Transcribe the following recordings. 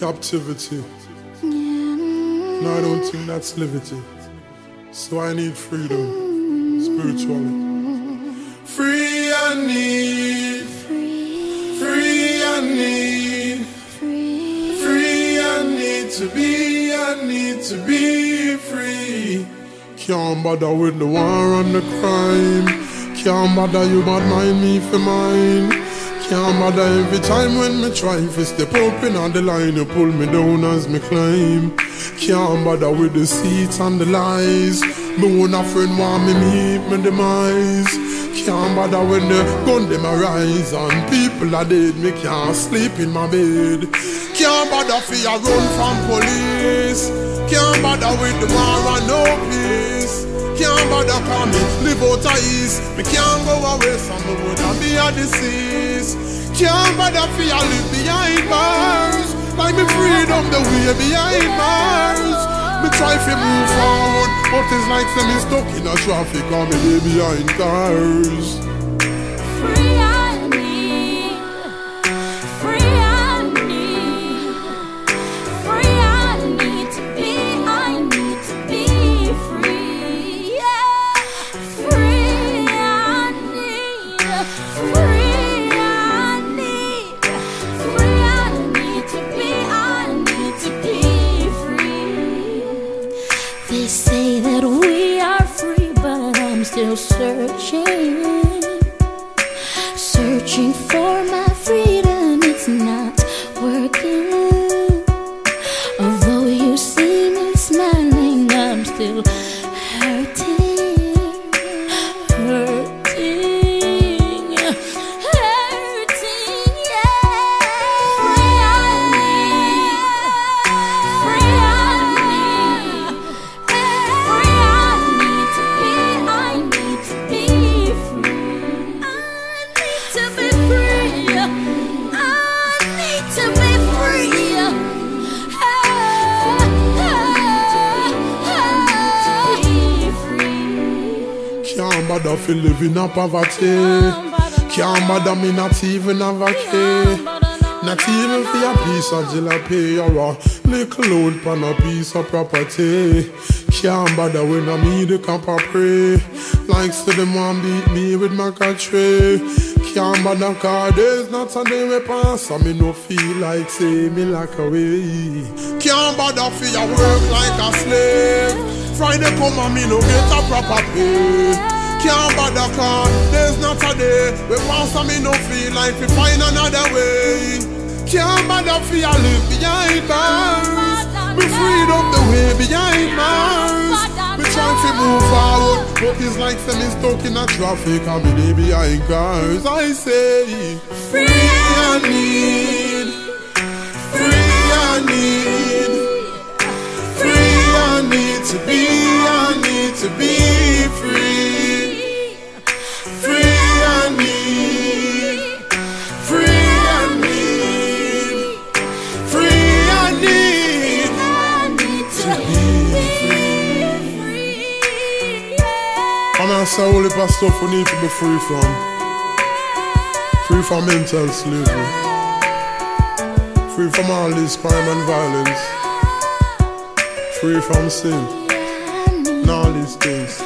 captivity. No, I don't think that's liberty. So I need freedom, spiritually. Free I need, free I need, free I need to be free. Can't bother with the war and the crime. Can't bother you but mind me for mine. Can't bother every time when me try to step up in on the line. You pull me down as me climb. Can't bother with the seats and the lies. Me own a friend want me meet my demise. Can't bother when the gun them arise and people are dead. Me can't sleep in my bed. Can't bother for you run from police. Can't bother with the war and no peace. Can't bother call me live out of east. Me can't go away from the wood and be a disease. Can't bother for you live behind bars. Like me freedom the way behind bars. Me try to move forward, but it's like say me stuck in a traffic or me lay behind cars. Free I need, free I need, free I need to be free, yeah. Free I need, free I need, free I need to be free. They say that we are free, but I'm still searching for my freedom. It's not working. Although you see me smiling, I'm still hurting, yeah. Free I need, free I need, free I need to be free. I need to be free. I need to be free. Can't bother fi live in a poverty. Can't bother me not even have a key. Not even for a piece of jalapeno or a little load pan a piece of property. Can't bother when I me the camp a pray. Like say them want beat me with my country. Can't bother cause there's not a day we pass and me no feel like say me like away. Can't bother for your work like a slave. Friday come and me no get a proper pay. Can't bother cause there's not a day we pass and me no feel like we find another way. Can't bother for you live behind bars. Me freedom the way behind bars. Me trying to move forward, but it's like say me stuck in a traffic and me dey behind cars. I say free I need, free I need, free I need to be free. Free I need, free I need, free I need to be free. And I say all the stuff we need to be free from. Free from mental slavery. Free from all this crime and violence. Free from sin. And all these things.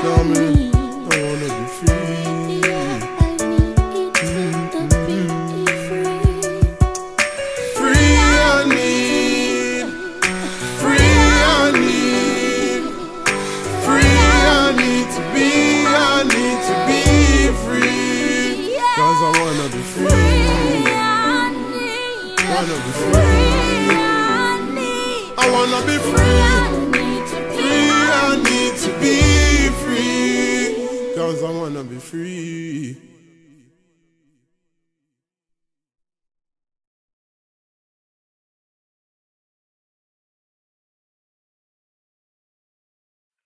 Know what I mean? I wanna be free. Free I need, free I need, free I need to be free. Cause I wanna be free. Wanna be free. I wanna be free. Free I need to be free. Cause I wanna be free.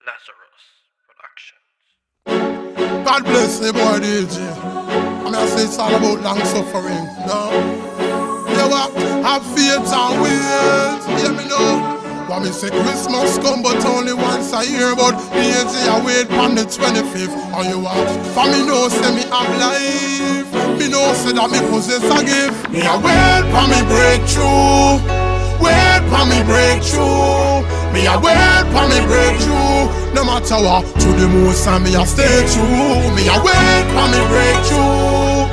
Lazarus Productions. God bless the boy DJ. I mean I say it's all about long suffering. No? You what? Have faith and wait. Hear me now. What me say Christmas come but only once a year. But DJ I wait on the 25th. And you what? For me know say me have life. Me know, say that me possess a gift. Me a wait for me breakthrough. Wait for me breakthrough. Me a wait for me breakthrough. No matter what, to the most and me a stay true. Me a wait for me breakthrough.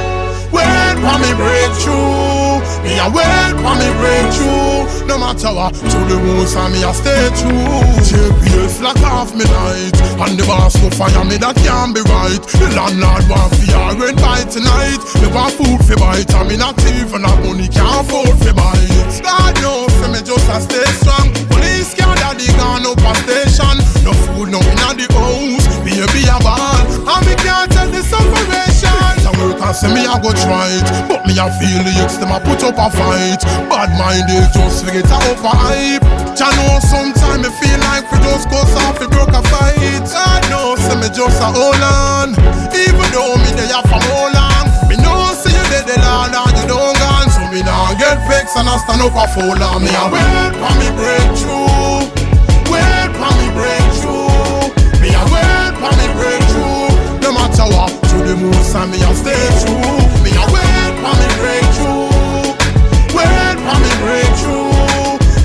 Wait for me breakthrough. Me a wait for me breakthrough. No matter what, to the most and me a stay true. JPS lock off me night, and the boss go fire me, that can't be right. The landlord want for your rent by tonight. Me want food for bite, and me not even have money, can't afford for bite. God knows, me just a stay strong. Police can't daddy gone up a station. No food, no in the house, baby a ball, and me can't tell the separation. I work and say me a go try it, but me a feel the youths them a put up a fight. Bad minded just forget a up a hype. Ya know sometimes me feel like we just go soft, we broke a fight. I know say me just a hold on, even though me they are from all long. Me know say you dead the Lord and you don't gone, so me nah get vexed and I stand up a fall on. Me a wait for me breakthrough. Wait for me breakthrough. Me a wait for me breakthrough. No matter what, to the most and me a stay true. Me a wait for me breakthrough. Wait for me breakthrough.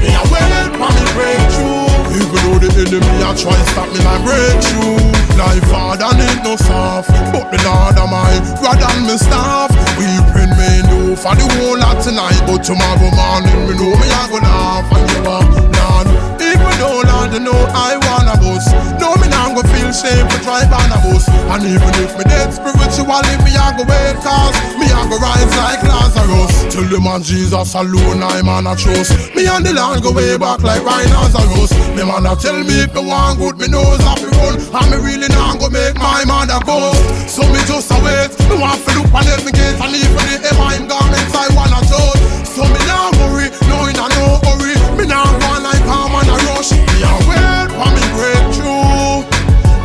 Me a wait for me breakthrough. Even though the enemy a try stop me like breakthrough. Life hard and ain't no soft, but the Lord of mine rather than me staff. We bring me know for the whole lot tonight, but tomorrow morning me know me a go laugh. And you are Lord, even though Lord you know I wanna bust, no me nah go feel shame for drive on a bus. And even if me dead spiritually, me a go wait, cause me a go rise like Lazarus. Till the man Jesus alone I man a trust. Me and the Lord go way back like rhinoceros. Me man a tell me if me want good, me knows have to run, and me really not go make my mother go. So me just a wait, me want to look and let me get, and even the M.I.M. garments I wanna judge. So me nah worry, no in a no hurry. Me nah go like palm and a rush. Me a wait for me breakthrough.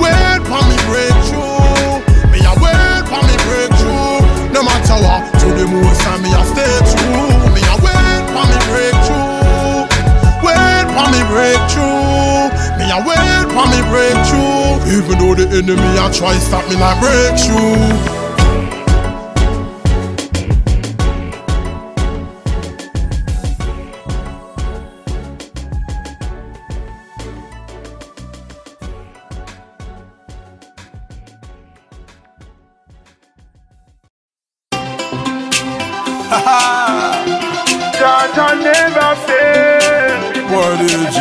Wait for me breakthrough. Me a wait for me breakthrough. No matter what, to the most and me a stay true. Me a wait for me breakthrough. Wait for me breakthrough. Me a wait for me breakthrough. Even though the enemy a try stop me like breakthrough. Jaja never fail. Word is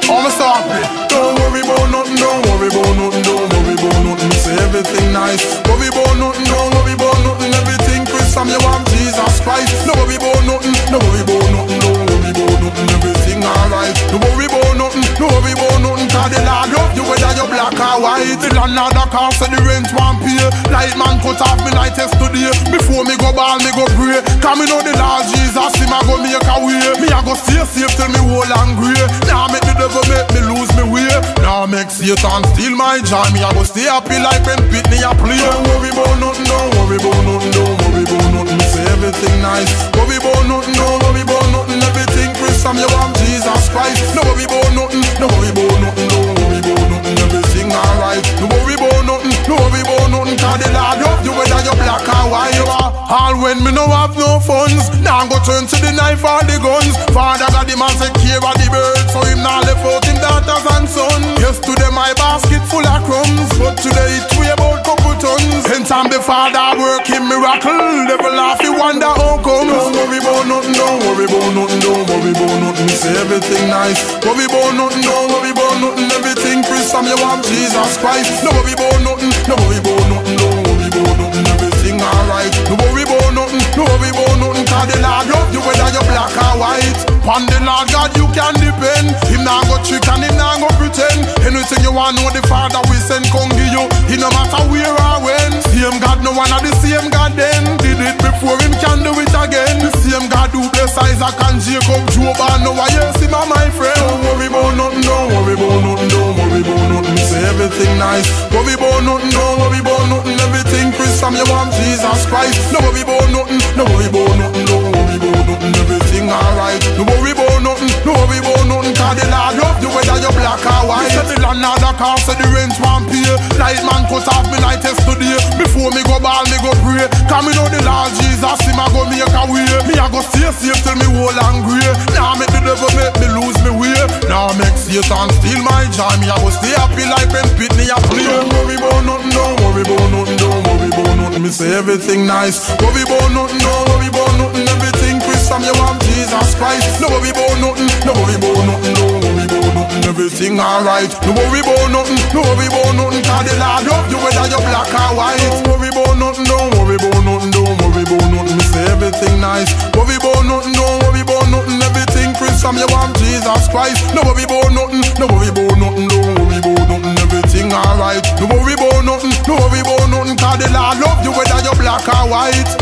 I'ma stop it. Don't worry about nothing, don't worry about nothing, don't worry about nothing. Say everything nice. Worry about nothing, don't worry about nothing. Everything Chris from you want Jesus Christ. No worry about nothing, no worry about nothing, don't worry about nothing. Everything alright. No worry about nothing, no worry about nothing. Cause the Lord love you whether you black or white. The landlord a call say the rent won't pay. Light man cut off me light yesterday. Before me go ball, me go pray. Cause me know the Lord Jesus, him a go make a way. Me a go stay safe till me whole and grey. Now make the devil make me lose me way. Now make Satan steal my joy. Me a go stay happy like when Pitney a play. Don't worry about nothing, don't worry about nothing, don't worry about nothing. Say everything nice. Worry about nothing, don't worry about nothing. Everything Chris from you want Jesus Christ. No worry about nothing, no worry about nothing, don't worry about nothing. Everything alright. No worry about nothing, no worry about nothing. Cause the Lord love you whether you black or white you are. All when me no have no funds, now go turn to the knife or the guns. Father God the man take care of the birds, so him now left out him daughters and sons. Yesterday my basket full of crumbs, but today it weigh about couple tons. Anytime the Father work him miracle, devil laugh you wonder how come. Don't worry about nothing, don't worry about nothing, don't worry about nothing. Say everything nice. Worry about nothing, don't worry about nothing. Everything Chris from you want Jesus Christ. No worry about nothing, no worry about nothing, don't worry about nothing. Everything alright. No worry about nothing, no worry about nothing. Cause the Lord love you whether you black or white. On the Lord God you can depend. Him now go trick and him now go pretend. Anything you want know the Father we send come give you. He no matter where or when. Same God no one of the same God then. Did it before him can do it again. The same God who bless Isaac and Jacob, Job and Noah. Yes him a my friend. Don't worry about nothing, don't worry about nothing, don't worry about nothing. Say everything nice. Worry about nothing, don't worry about nothing. Everything Chris from you want Jesus Christ. No worry about nothing, no worry about nothing, don't worry about nothing. Everything alright. No worry about nothing, no worry about nothing. Cause the Lord love you whether you black or white. Say the landlord a call say the rent won't pay. Light man cut off me light yesterday. Before before me go ball, me go pray. Cause me know the Lord Jesus, him a go make a way. Me a go stay safe till me whole and grey. Now make the devil make me lose me way. Now make Satan steal my joy. Me a go stay happy like when Pitney a play. Don't worry about nothing, don't worry about nothing, don't worry about nothing. Me say everything nice. Worry about nothing, don't worry about nothing. Everything Christian, you want Jesus Christ. No worry about nothing, no worry about nothing, don't worry about nothing. Everything alright. No worry about nothing, no worry about nothing. Cause the Lord love you whether you're black or white. Don't worry about nothing, don't worry about nothing, don't worry about nothing. Me say everything nice. Worry about nothing, don't worry about nothing. Everything Christian, you want Jesus Christ. No worry about nothing, no worry about nothing, don't worry about nothing. Everything alright. No worry about nothing, no worry about nothing. Cause the Lord love you whether you're black or white.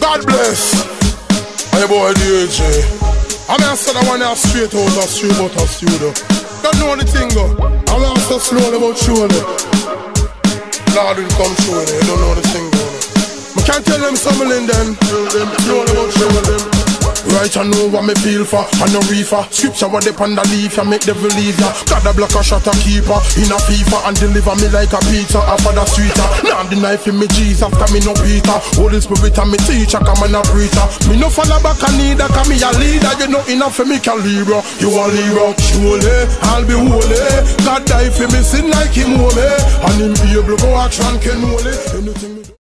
God bless. Hey boy DJ, I'm gonna say that one now straight out of street out of studio. Don't know anything though. I'm gonna say slowly about surely. Lord will come through it. You don't know the thing though. I can't tell them something then. Slowly about surely. Right, I know what me feel for, I no reefer. Scripture what they pan the leaf, I make devil leave ya. God a block a shot a keeper, in a FIFA and deliver me like a pizza. After the streeter, now I'm the knife in me Jesus, cause me no Peter. Holy Spirit and me teacher, come and a preacher. Me no follow back a neither, cause me a leader. You know enough for me can Libra. You a Libra, surely, I'll be holy. God die for me sin like him holy. And him able go action can holy. Anything me do.